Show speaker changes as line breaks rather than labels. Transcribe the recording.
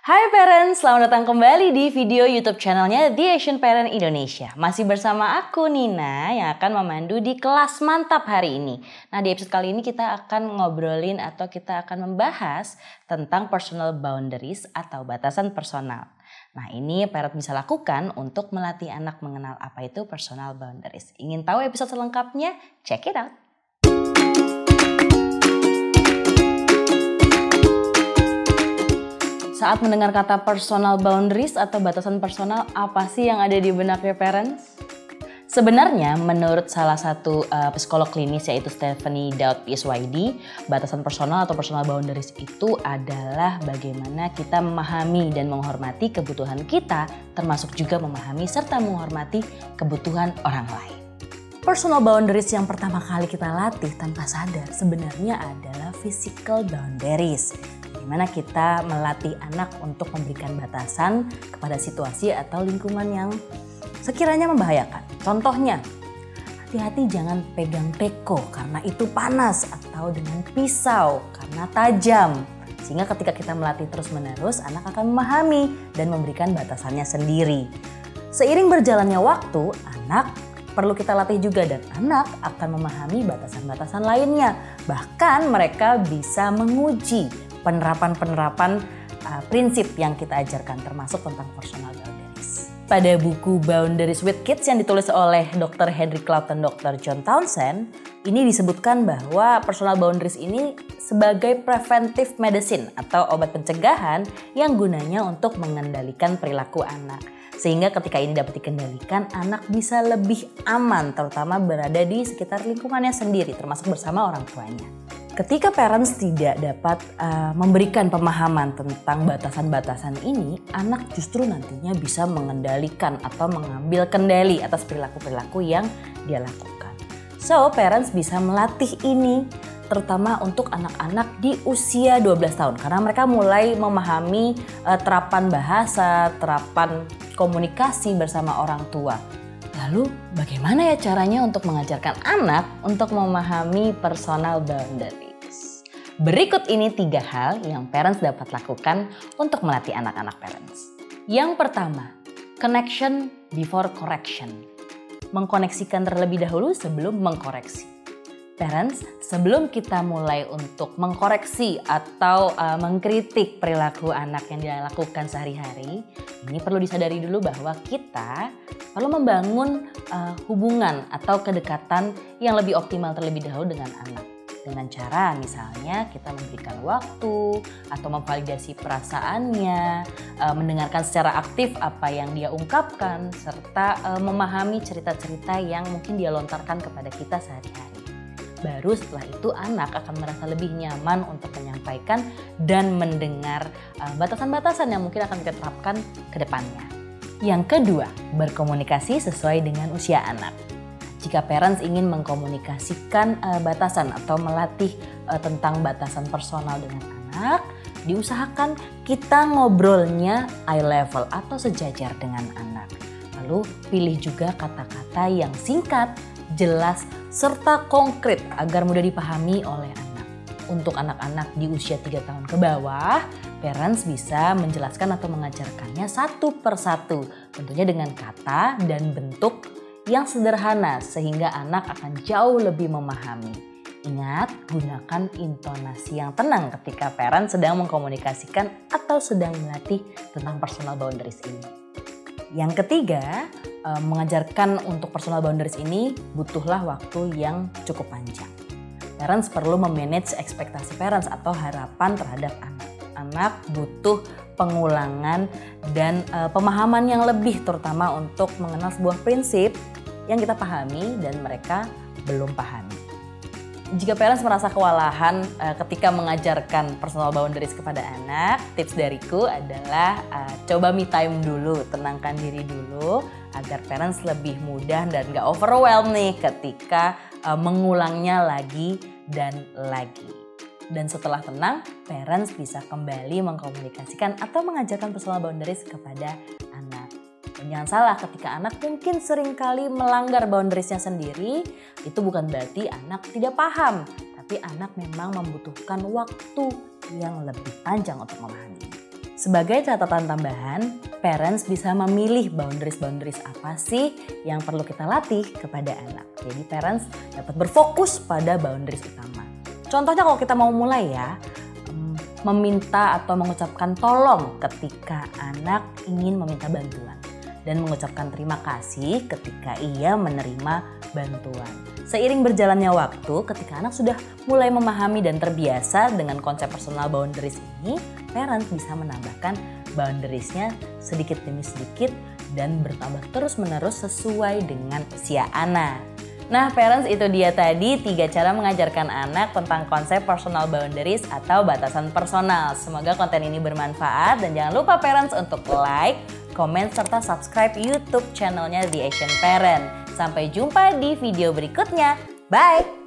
Hai parents, selamat datang kembali di video YouTube channelnya The Asian Parent Indonesia. Masih bersama aku Nina yang akan memandu di kelas mantap hari ini. Nah, di episode kali ini kita akan ngobrolin atau kita akan membahas tentang personal boundaries atau batasan personal. Nah, ini parent bisa lakukan untuk melatih anak mengenal apa itu personal boundaries. Ingin tahu episode selengkapnya? Check it out. Saat mendengar kata personal boundaries atau batasan personal, apa sih yang ada di benaknya parents? Sebenarnya menurut salah satu psikolog klinis yaitu Stephanie Dowd PsyD, batasan personal atau personal boundaries itu adalah bagaimana kita memahami dan menghormati kebutuhan kita, termasuk juga memahami serta menghormati kebutuhan orang lain. Personal boundaries yang pertama kali kita latih tanpa sadar sebenarnya adalah physical boundaries. Di mana kita melatih anak untuk memberikan batasan kepada situasi atau lingkungan yang sekiranya membahayakan. Contohnya, hati-hati jangan pegang teko karena itu panas atau dengan pisau karena tajam. Sehingga ketika kita melatih terus-menerus, anak akan memahami dan memberikan batasannya sendiri. Seiring berjalannya waktu, anak perlu kita latih juga dan anak akan memahami batasan-batasan lainnya. Bahkan mereka bisa menguji penerapan prinsip yang kita ajarkan termasuk tentang personal boundaries. Pada buku Boundaries with Kids yang ditulis oleh Dr. Henry Cloud dan Dr. John Townsend, ini disebutkan bahwa personal boundaries ini sebagai preventive medicine atau obat pencegahan yang gunanya untuk mengendalikan perilaku anak. Sehingga ketika ini dapat dikendalikan, anak bisa lebih aman terutama berada di sekitar lingkungannya sendiri termasuk bersama orang tuanya. Ketika parents tidak dapat memberikan pemahaman tentang batasan-batasan ini, anak justru nantinya bisa mengendalikan atau mengambil kendali atas perilaku-perilaku yang dia lakukan. So, parents bisa melatih ini terutama untuk anak-anak di usia 12 tahun karena mereka mulai memahami terapan bahasa, terapan komunikasi bersama orang tua. Lalu bagaimana ya caranya untuk mengajarkan anak untuk memahami personal boundaries? Berikut ini 3 hal yang parents dapat lakukan untuk melatih anak-anak parents. Yang pertama, connection before correction. Mengkoneksikan terlebih dahulu sebelum mengkoreksi. Parents, sebelum kita mulai untuk mengkoreksi atau mengkritik perilaku anak yang dia lakukan sehari-hari, ini perlu disadari dulu bahwa kita perlu membangun hubungan atau kedekatan yang lebih optimal terlebih dahulu dengan anak. Dengan cara misalnya kita memberikan waktu atau memvalidasi perasaannya, mendengarkan secara aktif apa yang dia ungkapkan, serta memahami cerita-cerita yang mungkin dia lontarkan kepada kita sehari-hari. Baru setelah itu anak akan merasa lebih nyaman untuk menyampaikan dan mendengar batasan-batasan yang mungkin akan kita terapkan ke depannya. Yang kedua, berkomunikasi sesuai dengan usia anak. Jika parents ingin mengkomunikasikan batasan atau melatih tentang batasan personal dengan anak, diusahakan kita ngobrolnya eye level atau sejajar dengan anak. Lalu pilih juga kata-kata yang singkat, jelas, serta konkret agar mudah dipahami oleh anak. Untuk anak-anak di usia 3 tahun ke bawah, parents bisa menjelaskan atau mengajarkannya satu persatu. Tentunya dengan kata dan bentuk yang sederhana sehingga anak akan jauh lebih memahami. Ingat, gunakan intonasi yang tenang ketika parents sedang mengkomunikasikan atau sedang melatih tentang personal boundaries ini. Yang ketiga, mengajarkan untuk personal boundaries ini butuhlah waktu yang cukup panjang. Parents perlu memanage ekspektasi parents atau harapan terhadap anak. Anak butuh pengulangan dan pemahaman yang lebih terutama untuk mengenal sebuah prinsip yang kita pahami dan mereka belum pahami. Jika parents merasa kewalahan ketika mengajarkan personal boundaries kepada anak, tips dariku adalah coba me time dulu, tenangkan diri dulu agar parents lebih mudah dan gak overwhelmed nih ketika mengulangnya lagi dan lagi. Dan setelah tenang, parents bisa kembali mengkomunikasikan atau mengajarkan personal boundaries kepada anak. Dan jangan salah, ketika anak mungkin seringkali melanggar boundariesnya sendiri, itu bukan berarti anak tidak paham, tapi anak memang membutuhkan waktu yang lebih panjang untuk memahami. Sebagai catatan tambahan, parents bisa memilih boundaries apa sih yang perlu kita latih kepada anak. Jadi parents dapat berfokus pada boundaries utama. Contohnya kalau kita mau mulai ya, meminta atau mengucapkan tolong ketika anak ingin meminta bantuan. Dan mengucapkan terima kasih ketika ia menerima bantuan. Seiring berjalannya waktu, ketika anak sudah mulai memahami dan terbiasa dengan konsep personal boundaries ini, parent bisa menambahkan boundariesnya sedikit demi sedikit dan bertambah terus-menerus sesuai dengan usia anak. Nah parents, itu dia tadi 3 cara mengajarkan anak tentang konsep personal boundaries atau batasan personal. Semoga konten ini bermanfaat dan jangan lupa parents untuk like, komen, serta subscribe YouTube channelnya The Asian Parent. Sampai jumpa di video berikutnya. Bye!